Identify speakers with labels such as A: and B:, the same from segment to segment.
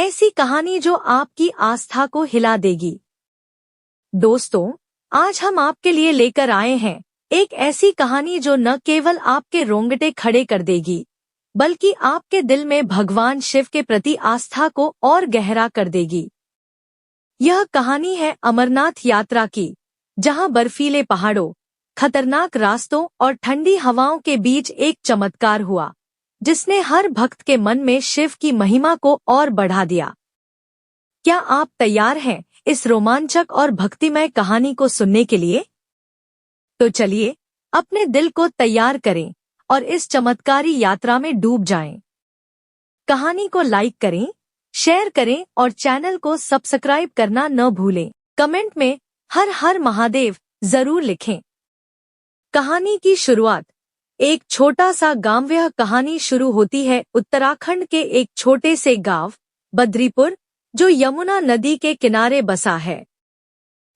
A: ऐसी कहानी जो आपकी आस्था को हिला देगी। दोस्तों, आज हम आपके लिए लेकर आए हैं एक ऐसी कहानी जो न केवल आपके रोंगटे खड़े कर देगी, बल्कि आपके दिल में भगवान शिव के प्रति आस्था को और गहरा कर देगी। यह कहानी है अमरनाथ यात्रा की, जहां बर्फीले पहाड़ों, खतरनाक रास्तों और ठंडी हवाओं के बीच एक चमत्कार हुआ, जिसने हर भक्त के मन में शिव की महिमा को और बढ़ा दिया। क्या आप तैयार हैं इस रोमांचक और भक्तिमय कहानी को सुनने के लिए? तो चलिए, अपने दिल को तैयार करें और इस चमत्कारी यात्रा में डूब जाएं। कहानी को लाइक करें, शेयर करें और चैनल को सब्सक्राइब करना न भूलें। कमेंट में हर हर महादेव जरूर लिखें। कहानी की शुरुआत एक छोटा सा गांव। यह कहानी शुरू होती है उत्तराखंड के एक छोटे से गांव बद्रीपुर, जो यमुना नदी के किनारे बसा है।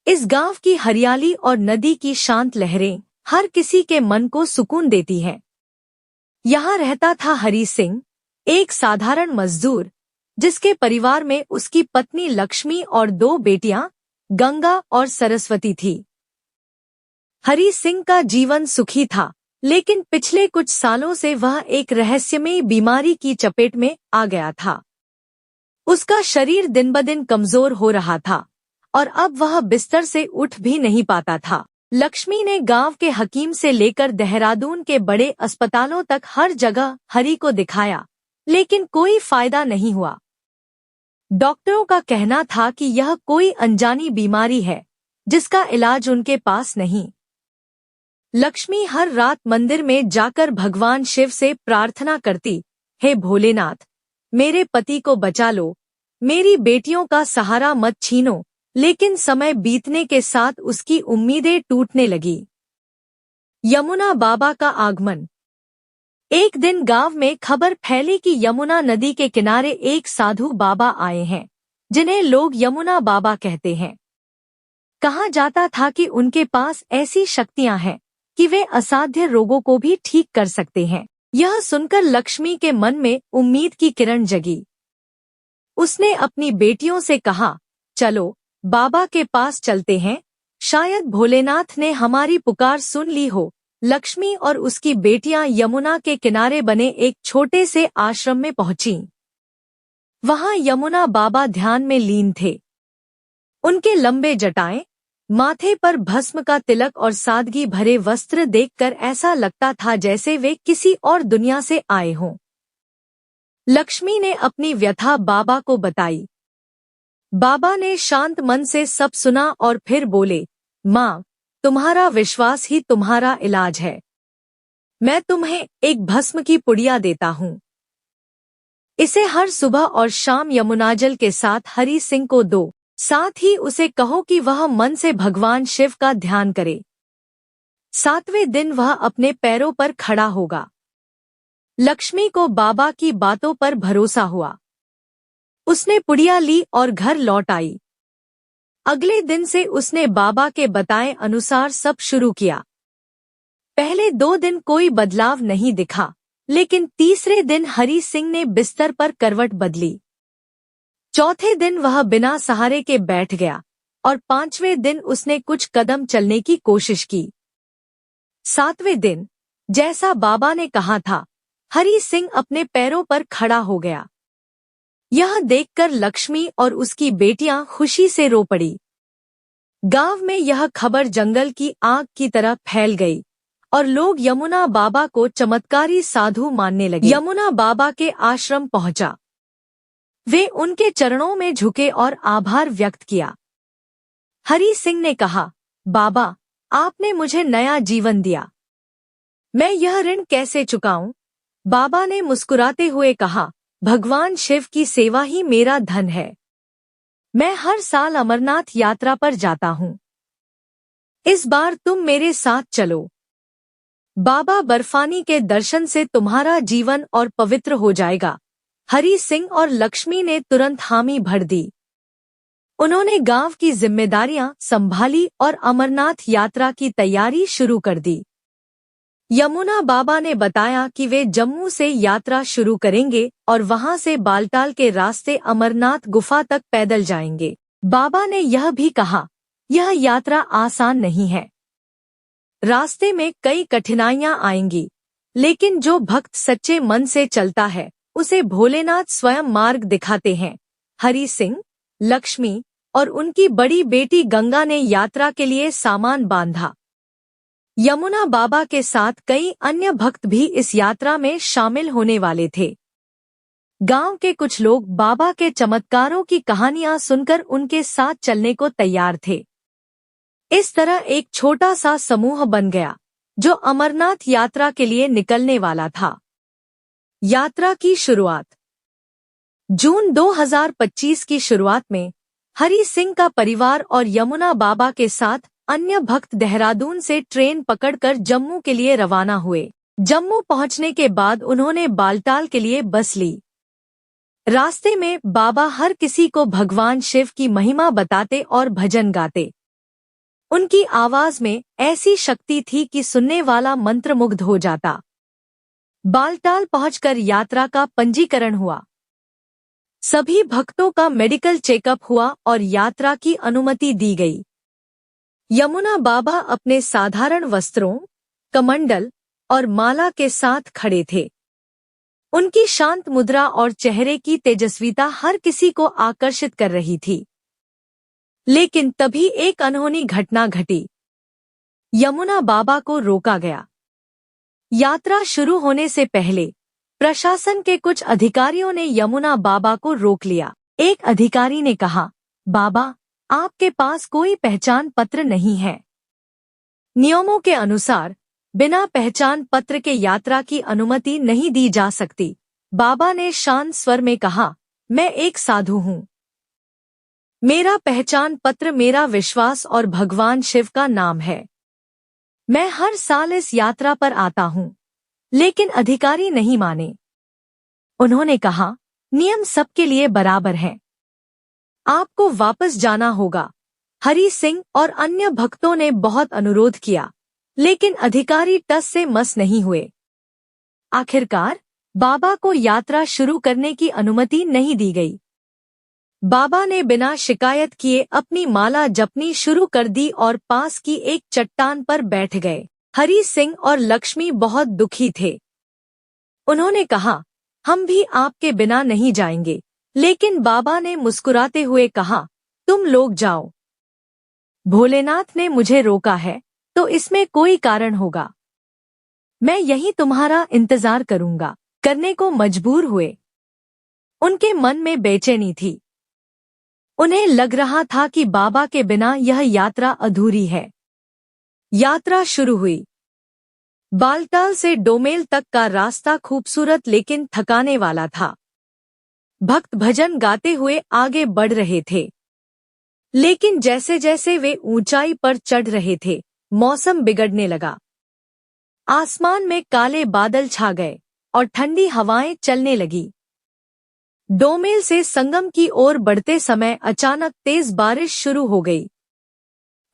A: इस गांव की हरियाली और नदी की शांत लहरें हर किसी के मन को सुकून देती हैं। यहाँ रहता था हरी सिंह, एक साधारण मजदूर, जिसके परिवार में उसकी पत्नी लक्ष्मी और 2 बेटियां गंगा और सरस्वती थी। हरी सिंह का जीवन सुखी था, लेकिन पिछले कुछ सालों से वह एक रहस्यमयी बीमारी की चपेट में आ गया था। उसका शरीर दिन ब दिन कमजोर हो रहा था और अब वह बिस्तर से उठ भी नहीं पाता था। लक्ष्मी ने गांव के हकीम से लेकर देहरादून के बड़े अस्पतालों तक हर जगह हरी को दिखाया, लेकिन कोई फायदा नहीं हुआ। डॉक्टरों का कहना था कि यह कोई अनजानी बीमारी है, जिसका इलाज उनके पास नहीं। लक्ष्मी हर रात मंदिर में जाकर भगवान शिव से प्रार्थना करती, हे भोलेनाथ, मेरे पति को बचा लो, मेरी बेटियों का सहारा मत छीनो। लेकिन समय बीतने के साथ उसकी उम्मीदें टूटने लगी। यमुना बाबा का आगमन। एक दिन गांव में खबर फैली कि यमुना नदी के किनारे एक साधु बाबा आए हैं, जिन्हें लोग यमुना बाबा कहते हैं। कहा जाता था कि उनके पास ऐसी शक्तियां हैं कि वे असाध्य रोगों को भी ठीक कर सकते हैं। यह सुनकर लक्ष्मी के मन में उम्मीद की किरण जगी। उसने अपनी बेटियों से कहा, चलो बाबा के पास चलते हैं, शायद भोलेनाथ ने हमारी पुकार सुन ली हो। लक्ष्मी और उसकी बेटियां यमुना के किनारे बने एक छोटे से आश्रम में पहुंचीं। वहां यमुना बाबा ध्यान में लीन थे। उनके लंबे जटाएं, माथे पर भस्म का तिलक और सादगी भरे वस्त्र देखकर ऐसा लगता था जैसे वे किसी और दुनिया से आए हों। लक्ष्मी ने अपनी व्यथा बाबा को बताई। बाबा ने शांत मन से सब सुना और फिर बोले, माँ, तुम्हारा विश्वास ही तुम्हारा इलाज है। मैं तुम्हें एक भस्म की पुड़िया देता हूँ। इसे हर सुबह और शाम यमुनाजल के साथ हरी सिंह को दो। साथ ही उसे कहो कि वह मन से भगवान शिव का ध्यान करे। 7वें दिन वह अपने पैरों पर खड़ा होगा। लक्ष्मी को बाबा की बातों पर भरोसा हुआ। उसने पुड़िया ली और घर लौट आई। अगले दिन से उसने बाबा के बताए अनुसार सब शुरू किया। पहले 2 दिन कोई बदलाव नहीं दिखा, लेकिन तीसरे दिन हरी सिंह ने बिस्तर पर करवट बदली। चौथे दिन वह बिना सहारे के बैठ गया और 5वें दिन उसने कुछ कदम चलने की कोशिश की। 7वें दिन, जैसा बाबा ने कहा था, हरी सिंह अपने पैरों पर खड़ा हो गया। यह देखकर लक्ष्मी और उसकी बेटियां खुशी से रो पड़ी। गांव में यह खबर जंगल की आग की तरह फैल गई और लोग यमुना बाबा को चमत्कारी साधु मानने लगे। यमुना बाबा के आश्रम पहुंचा। वे उनके चरणों में झुके और आभार व्यक्त किया। हरी सिंह ने कहा, बाबा, आपने मुझे नया जीवन दिया। मैं यह ऋण कैसे चुकाऊं? बाबा ने मुस्कुराते हुए कहा, भगवान शिव की सेवा ही मेरा धन है। मैं हर साल अमरनाथ यात्रा पर जाता हूँ। इस बार तुम मेरे साथ चलो। बाबा बर्फानी के दर्शन से तुम्हारा जीवन और पवित्र हो जाएगा। हरी सिंह और लक्ष्मी ने तुरंत हामी भर दी। उन्होंने गांव की जिम्मेदारियां संभाली और अमरनाथ यात्रा की तैयारी शुरू कर दी। यमुना बाबा ने बताया कि वे जम्मू से यात्रा शुरू करेंगे और वहां से बालटाल के रास्ते अमरनाथ गुफा तक पैदल जाएंगे। बाबा ने यह भी कहा, यह यात्रा आसान नहीं है। रास्ते में कई कठिनाइयां आएंगी, लेकिन जो भक्त सच्चे मन से चलता है उसे भोलेनाथ स्वयं मार्ग दिखाते हैं। हरि सिंह, लक्ष्मी और उनकी बड़ी बेटी गंगा ने यात्रा के लिए सामान बांधा। यमुना बाबा के साथ कई अन्य भक्त भी इस यात्रा में शामिल होने वाले थे। गांव के कुछ लोग बाबा के चमत्कारों की कहानियां सुनकर उनके साथ चलने को तैयार थे। इस तरह एक छोटा सा समूह बन गया जो अमरनाथ यात्रा के लिए निकलने वाला था। यात्रा की शुरुआत। जून 2025 की शुरुआत में हरि सिंह का परिवार और यमुना बाबा के साथ अन्य भक्त देहरादून से ट्रेन पकड़कर जम्मू के लिए रवाना हुए। जम्मू पहुंचने के बाद उन्होंने बालटाल के लिए बस ली। रास्ते में बाबा हर किसी को भगवान शिव की महिमा बताते और भजन गाते। उनकी आवाज में ऐसी शक्ति थी कि सुनने वाला मंत्रमुग्ध हो जाता। बालटाल पहुंचकर यात्रा का पंजीकरण हुआ। सभी भक्तों का मेडिकल चेकअप हुआ और यात्रा की अनुमति दी गई। यमुना बाबा अपने साधारण वस्त्रों, कमंडल और माला के साथ खड़े थे। उनकी शांत मुद्रा और चेहरे की तेजस्विता हर किसी को आकर्षित कर रही थी। लेकिन तभी एक अनहोनी घटना घटी। यमुना बाबा को रोका गया। यात्रा शुरू होने से पहले प्रशासन के कुछ अधिकारियों ने यमुना बाबा को रोक लिया। एक अधिकारी ने कहा, बाबा, आपके पास कोई पहचान पत्र नहीं है। नियमों के अनुसार बिना पहचान पत्र के यात्रा की अनुमति नहीं दी जा सकती। बाबा ने शांत स्वर में कहा, मैं एक साधु हूँ। मेरा पहचान पत्र मेरा विश्वास और भगवान शिव का नाम है। मैं हर साल इस यात्रा पर आता हूँ। लेकिन अधिकारी नहीं माने। उन्होंने कहा, नियम सबके लिए बराबर हैं। आपको वापस जाना होगा। हरि सिंह और अन्य भक्तों ने बहुत अनुरोध किया, लेकिन अधिकारी टस से मस नहीं हुए। आखिरकार बाबा को यात्रा शुरू करने की अनुमति नहीं दी गई। बाबा ने बिना शिकायत किए अपनी माला जपनी शुरू कर दी और पास की एक चट्टान पर बैठ गए। हरि सिंह और लक्ष्मी बहुत दुखी थे। उन्होंने कहा, हम भी आपके बिना नहीं जाएंगे। लेकिन बाबा ने मुस्कुराते हुए कहा, तुम लोग जाओ। भोलेनाथ ने मुझे रोका है, तो इसमें कोई कारण होगा। मैं यहीं तुम्हारा इंतजार करूंगा। करने को मजबूर हुए। उनके मन में बेचैनी थी। उन्हें लग रहा था कि बाबा के बिना यह यात्रा अधूरी है। यात्रा शुरू हुई। बालटाल से डोमेल तक का रास्ता खूबसूरत लेकिन थकाने वाला था। भक्त भजन गाते हुए आगे बढ़ रहे थे। लेकिन जैसे जैसे वे ऊंचाई पर चढ़ रहे थे, मौसम बिगड़ने लगा। आसमान में काले बादल छा गए और ठंडी हवाएं चलने लगी। डोमेल से संगम की ओर बढ़ते समय अचानक तेज बारिश शुरू हो गई।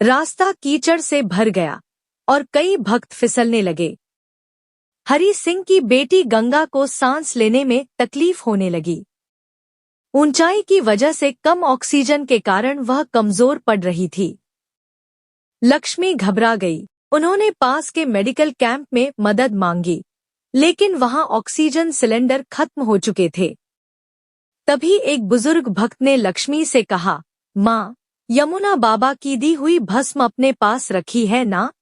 A: रास्ता कीचड़ से भर गया और कई भक्त फिसलने लगे। हरि सिंह की बेटी गंगा को सांस लेने में तकलीफ होने लगी। ऊंचाई की वजह से कम ऑक्सीजन के कारण वह कमजोर पड़ रही थी। लक्ष्मी घबरा गई। उन्होंने पास के मेडिकल कैंप में मदद मांगी, लेकिन वहां ऑक्सीजन सिलेंडर खत्म हो चुके थे। तभी एक बुजुर्ग भक्त ने लक्ष्मी से कहा, माँ, यमुना बाबा की दी हुई भस्म अपने पास रखी है ना?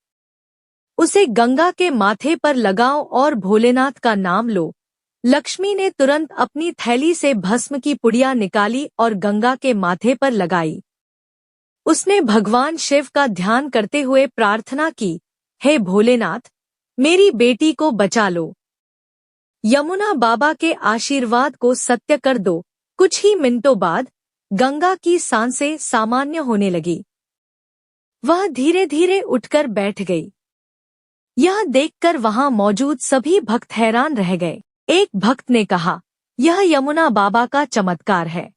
A: उसे गंगा के माथे पर लगाओ और भोलेनाथ का नाम लो। लक्ष्मी ने तुरंत अपनी थैली से भस्म की पुड़िया निकाली और गंगा के माथे पर लगाई। उसने भगवान शिव का ध्यान करते हुए प्रार्थना की, हे भोलेनाथ, मेरी बेटी को बचा लो। यमुना बाबा के आशीर्वाद को सत्य कर दो। कुछ ही मिनटों बाद गंगा की सांसें सामान्य होने लगी। वह धीरे धीरे उठकर बैठ गई। यह देखकर वहां मौजूद सभी भक्त हैरान रह गए। एक भक्त ने कहा, यह यमुना बाबा का चमत्कार है।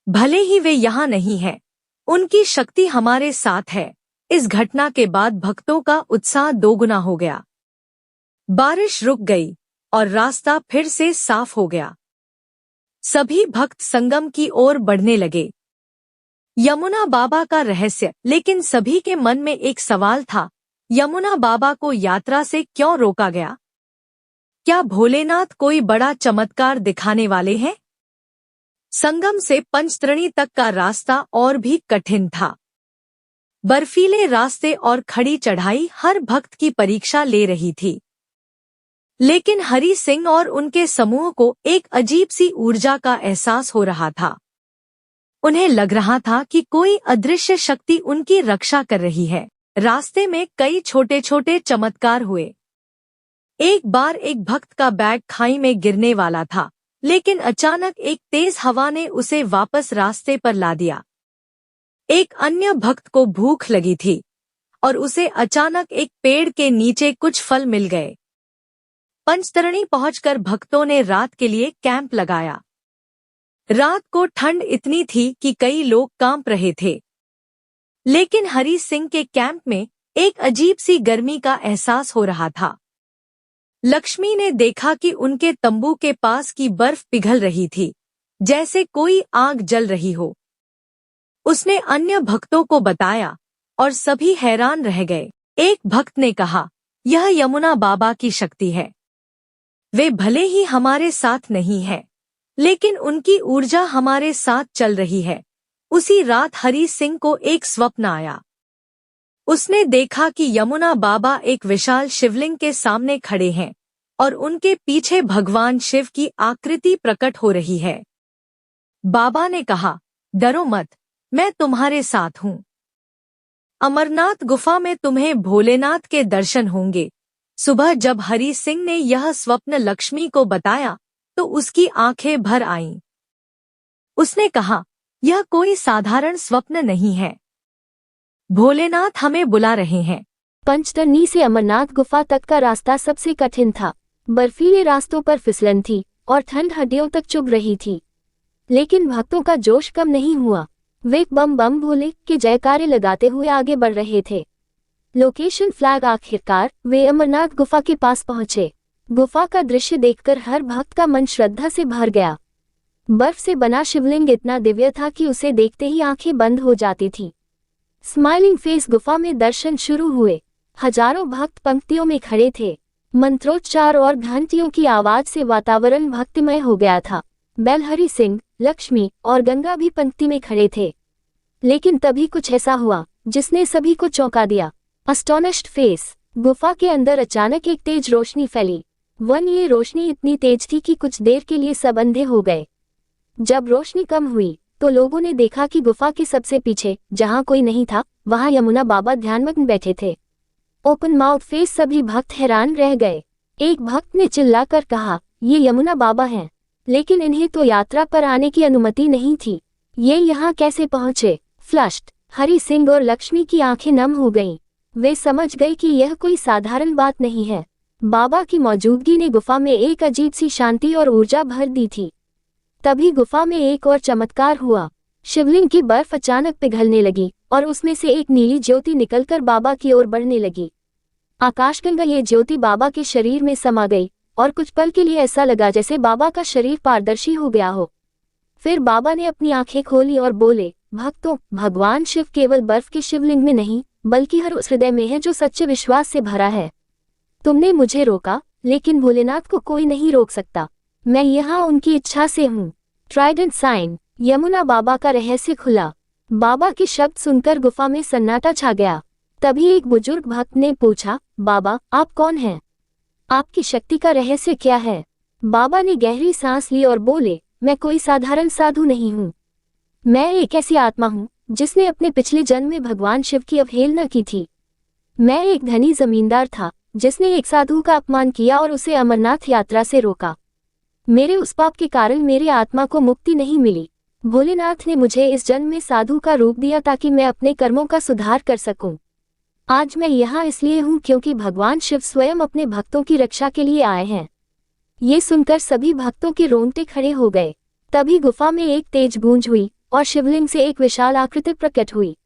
A: भले ही वे यहाँ नहीं है, उनकी शक्ति हमारे साथ है। इस घटना के बाद भक्तों का उत्साह दोगुना हो गया। बारिश रुक गई और रास्ता फिर से साफ हो गया। सभी भक्त संगम की ओर बढ़ने लगे। यमुना बाबा का रहस्य। लेकिन सभी के मन में एक सवाल था, यमुना बाबा को यात्रा से क्यों रोका गया? क्या भोलेनाथ कोई बड़ा चमत्कार दिखाने वाले हैं? संगम से पंचतरणी तक का रास्ता और भी कठिन था। बर्फीले रास्ते और खड़ी चढ़ाई हर भक्त की परीक्षा ले रही थी। लेकिन हरि सिंह और उनके समूह को एक अजीब सी ऊर्जा का एहसास हो रहा था। उन्हें लग रहा था कि कोई अदृश्य शक्ति उनकी रक्षा कर रही है। रास्ते में कई छोटे छोटे चमत्कार हुए। एक बार एक भक्त का बैग खाई में गिरने वाला था, लेकिन अचानक एक तेज हवा ने उसे वापस रास्ते पर ला दिया। एक अन्य भक्त को भूख लगी थी और उसे अचानक एक पेड़ के नीचे कुछ फल मिल गए। पंचतरणी पहुंचकर भक्तों ने रात के लिए कैंप लगाया। रात को ठंड इतनी थी कि कई लोग कांप रहे थे, लेकिन हरि सिंह के कैंप में एक अजीब सी गर्मी का एहसास हो रहा था। लक्ष्मी ने देखा कि उनके तंबू के पास की बर्फ पिघल रही थी, जैसे कोई आग जल रही हो। उसने अन्य भक्तों को बताया और सभी हैरान रह गए। एक भक्त ने कहा, यह यमुना बाबा की शक्ति है। वे भले ही हमारे साथ नहीं है, लेकिन उनकी ऊर्जा हमारे साथ चल रही है। उसी रात हरि सिंह को एक स्वप्न आया। उसने देखा कि यमुना बाबा एक विशाल शिवलिंग के सामने खड़े हैं और उनके पीछे भगवान शिव की आकृति प्रकट हो रही है। बाबा ने कहा, डरो मत, मैं तुम्हारे साथ हूँ। अमरनाथ गुफा में तुम्हें भोलेनाथ के दर्शन होंगे। सुबह जब हरि सिंह ने यह स्वप्न लक्ष्मी को बताया तो उसकी आंखें भर आईं। उसने कहा, यह कोई साधारण स्वप्न नहीं है। भोलेनाथ हमें बुला रहे हैं।
B: पंचतरणी से अमरनाथ गुफा तक का रास्ता सबसे कठिन था। बर्फीले रास्तों पर फिसलन थी और ठंड हड्डियों तक चुभ रही थी। लेकिन भक्तों का जोश कम नहीं हुआ। वे बम बम भोले के जयकारे लगाते हुए आगे बढ़ रहे थे। Location flag. आखिरकार वे अमरनाथ गुफा के पास पहुंचे। गुफा का दृश्य देखकर हर भक्त का मन श्रद्धा से भर गया। बर्फ से बना शिवलिंग इतना दिव्य था कि उसे देखते ही आंखें बंद हो जाती थी। स्माइलिंग फेस गुफा में दर्शन शुरू हुए। हजारों भक्त पंक्तियों में खड़े थे। मंत्रोच्चार और घंटियों की आवाज से वातावरण भक्तिमय हो गया था। बैल, हरि सिंह, लक्ष्मी और गंगा भी पंक्ति में खड़े थे। लेकिन तभी कुछ ऐसा हुआ जिसने सभी को चौंका दिया। अस्टोनिश्ड फेस। गुफा के अंदर अचानक एक तेज रोशनी फैली। ये रोशनी इतनी तेज थी कि कुछ देर के लिए सब अंधे हो गए। जब रोशनी कम हुई तो लोगों ने देखा कि गुफा के सबसे पीछे, जहां कोई नहीं था, वहां यमुना बाबा ध्यानमग्न बैठे थे। Open mouth face. सभी भक्त हैरान रह गए। एक भक्त ने चिल्लाकर कहा, ये यमुना बाबा हैं, लेकिन इन्हें तो यात्रा पर आने की अनुमति नहीं थी। ये यहाँ कैसे पहुंचे? फ्लश्ड। हरि सिंह और लक्ष्मी की आंखें नम हो गईं। वे समझ गए कि यह कोई साधारण बात नहीं है। बाबा की मौजूदगी ने गुफा में एक अजीब सी शांति और ऊर्जा भर दी थी। तभी गुफा में एक और चमत्कार हुआ। शिवलिंग की बर्फ अचानक पिघलने लगी और उसमें से एक नीली ज्योति निकलकर बाबा की ओर बढ़ने लगी। आकाशगंगा। ये ज्योति बाबा के शरीर में समा गई और कुछ पल के लिए ऐसा लगा जैसे बाबा का शरीर पारदर्शी हो गया हो। फिर बाबा ने अपनी आंखें खोली और बोले, भक्तों, भगवान शिव केवल बर्फ के शिवलिंग में नहीं, बल्कि हर उस हृदय में है जो सच्चे विश्वास से भरा है। तुमने मुझे रोका, लेकिन भोलेनाथ को कोई नहीं रोक सकता। मैं यहाँ उनकी इच्छा से हूँ। Trident sign. यमुना बाबा का रहस्य खुला। बाबा के शब्द सुनकर गुफा में सन्नाटा छा गया। तभी एक बुजुर्ग भक्त ने पूछा, बाबा, आप कौन हैं? आपकी शक्ति का रहस्य क्या है? बाबा ने गहरी सांस ली और बोले, मैं कोई साधारण साधु नहीं हूँ। मैं एक ऐसी आत्मा हूँ जिसने अपने पिछले जन्म में भगवान शिव की अवहेलना की थी। मैं एक धनी जमींदार था जिसने एक साधु का अपमान किया और उसे अमरनाथ यात्रा से रोका। मेरे उस पाप के कारण मेरी आत्मा को मुक्ति नहीं मिली। भोलेनाथ ने मुझे इस जन्म में साधु का रूप दिया ताकि मैं अपने कर्मों का सुधार कर सकूं। आज मैं यहाँ इसलिए हूँ क्योंकि भगवान शिव स्वयं अपने भक्तों की रक्षा के लिए आए हैं। ये सुनकर सभी भक्तों के रोंगटे खड़े हो गए। तभी गुफा में एक तेज गूंज हुई और शिवलिंग से एक विशाल आकृति प्रकट हुई।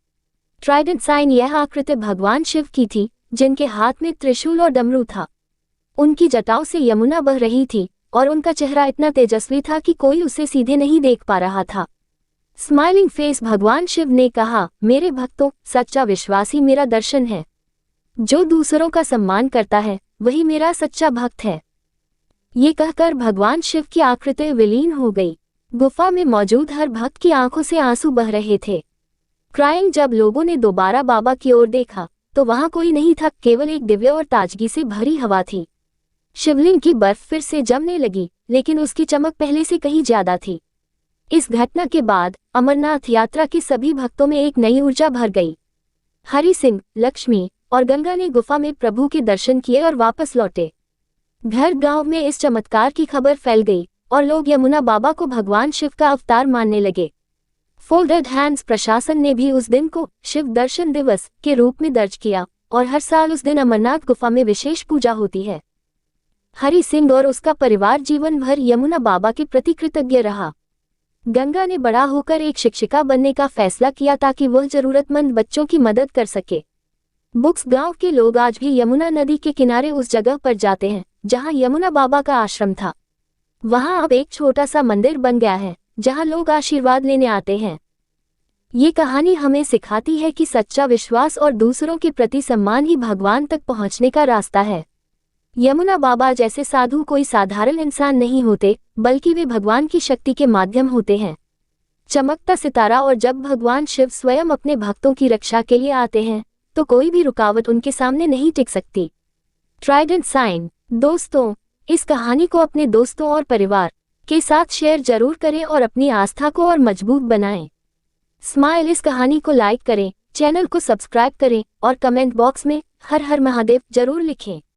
B: Trident sign. यह आकृति भगवान शिव की थी, जिनके हाथ में त्रिशूल और डमरू था। उनकी जटाओं से यमुना बह रही थी और उनका चेहरा इतना तेजस्वी था कि कोई उसे सीधे नहीं देख पा रहा था। स्माइलिंग फेस भगवान शिव ने कहा, मेरे भक्तों, सच्चा विश्वासी मेरा दर्शन है। जो दूसरों का सम्मान करता है वही मेरा सच्चा भक्त है। ये कहकर भगवान शिव की आकृति विलीन हो गई। गुफा में मौजूद हर भक्त की आंखों से आंसू बह रहे थे। क्राइंग जब लोगों ने दोबारा बाबा की ओर देखा तो वहां कोई नहीं था, केवल एक दिव्य और ताजगी से भरी हवा थी। शिवलिंग की बर्फ फिर से जमने लगी, लेकिन उसकी चमक पहले से कहीं ज्यादा थी। इस घटना के बाद अमरनाथ यात्रा के सभी भक्तों में एक नई ऊर्जा भर गई। हरि सिंह, लक्ष्मी और गंगा ने गुफा में प्रभु के दर्शन किए और वापस लौटे। घर गांव में इस चमत्कार की खबर फैल गई और लोग यमुना बाबा को भगवान शिव का अवतार मानने लगे। फोल्डेड हैंड्स प्रशासन ने भी उस दिन को शिव दर्शन दिवस के रूप में दर्ज किया और हर साल उस दिन अमरनाथ गुफा में विशेष पूजा होती है। हरि सिंह और उसका परिवार जीवन भर यमुना बाबा के प्रति कृतज्ञ रहा। गंगा ने बड़ा होकर एक शिक्षिका बनने का फैसला किया ताकि वह जरूरतमंद बच्चों की मदद कर सके। बुक्स गांव के लोग आज भी यमुना नदी के किनारे उस जगह पर जाते हैं जहां यमुना बाबा का आश्रम था। वहां अब एक छोटा सा मंदिर बन गया है जहां लोग आशीर्वाद लेने आते हैं। ये कहानी हमें सिखाती है कि सच्चा विश्वास और दूसरों के प्रति सम्मान ही भगवान तक पहुंचने का रास्ता है। यमुना बाबा जैसे साधु कोई साधारण इंसान नहीं होते, बल्कि वे भगवान की शक्ति के माध्यम होते हैं। चमकता सितारा, और जब भगवान शिव स्वयं अपने भक्तों की रक्षा के लिए आते हैं तो कोई भी रुकावट उनके सामने नहीं टिक सकती। Trident sign. दोस्तों, इस कहानी को अपने दोस्तों और परिवार के साथ शेयर जरूर करें और अपनी आस्था को और मजबूत बनाएं। स्माइल इस कहानी को लाइक करें, चैनल को सब्सक्राइब करें और कमेंट बॉक्स में हर हर महादेव जरूर लिखें।